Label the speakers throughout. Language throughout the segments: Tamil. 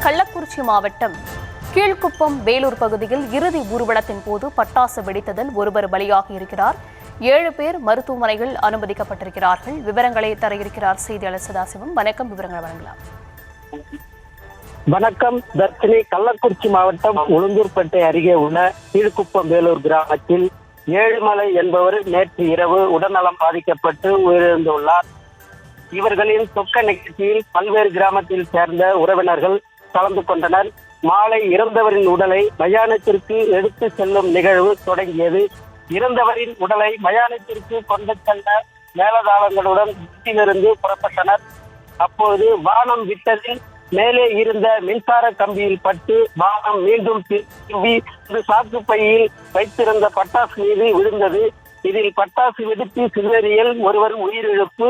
Speaker 1: கள்ளக்குறிச்சி மாவட்டம் கீழ்குப்பம் வேலூர் பகுதியில் இறுதி ஊர்வலத்தின் போது பட்டாசு வெடித்ததில் ஒருவர் பலியாகி இருக்கிறார். 7 பேர் மருத்துவமனையில் அனுமதிக்கப்பட்டிருக்கிறார்கள். விவரங்களை தர இருக்கிறார் செய்தியாளர் சதாசிவம். வணக்கம், விவரங்களை வழங்கலாம்.
Speaker 2: வணக்கம் தர்ஷினி. கள்ளக்குறிச்சி மாவட்டம் உளுந்தூர்பேட்டை அருகே உள்ள கீழ்குப்பம் வேலூர் கிராமத்தில் ஏழுமலை என்பவர் நேற்று இரவு உடல்நலம் பாதிக்கப்பட்டு உயிரிழந்துள்ளார். இவர்களின் சொக்க நிகழ்ச்சியில் பல்வேறு கிராமத்தில் சேர்ந்த உறவினர்கள் கலந்து கொண்டனர். மாலை இறந்தவரின் உடலை மயானத்திற்கு எடுத்து செல்லும் நிகழ்வு தொடங்கியது. இறந்தவரின் உடலை மயானத்திற்கு கொண்டு செல்ல மேலதாளங்களுடன் வீட்டிலிருந்து புறப்பட்டனர். அப்போது வானம் விட்டதில் மேலே இருந்த மின்சார கம்பியில் பட்டு வானம் மீண்டும் திரும்பி சாக்கு பையில் வைத்திருந்த பட்டாசு மீது விழுந்தது. இதில் பட்டாசு வெடித்து சிதறியல் ஒருவர் உயிரிழப்பு,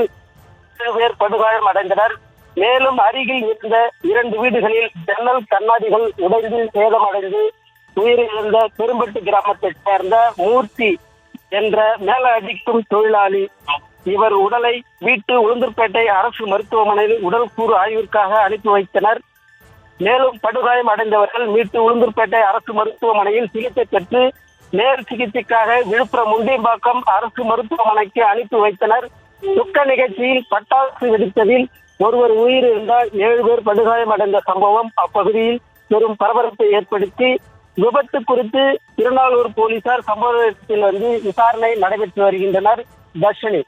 Speaker 2: 7 பேர் படுகாயம் அடைந்தனர். மேலும் அருகில் இருந்த 2 வீடுகளில் ஜன்னல் கண்ணாடிகள் உடைந்து சேதமடைந்து உயிரிழந்த பெரும்பட்டு கிராமத்தைச் சேர்ந்த மூர்த்தி என்ற மேல அடிக்கும் தொழிலாளி. இவர் உடலை வீட்டு உளுந்தூர்பேட்டை அரசு மருத்துவமனையில் உடல் கூறு ஆய்விற்காக அனுப்பி வைத்தனர். மேலும் படுகாயம் அடைந்தவர்கள் மீட்டு உளுந்தூர்பேட்டை அரசு மருத்துவமனையில் சிகிச்சை பெற்று மேல் சிகிச்சைக்காக விழுப்புரம் முண்டியம்பாக்கம் அரசு மருத்துவமனைக்கு அனுப்பி வைத்தனர். துக்க நிகழ்ச்சியில் பட்டாசு வெடித்ததில் ஒருவர் உயிரிழந்தால் 7 பேர் படுகாயம் அடைந்த சம்பவம் அப்பகுதியில் பெரும் பரபரப்பை ஏற்படுத்தி விபத்து குறித்து திருநாளூர் போலீசார் சம்பவத்தில் விசாரணை நடைபெற்று வருகின்றனர். தர்ஷினி.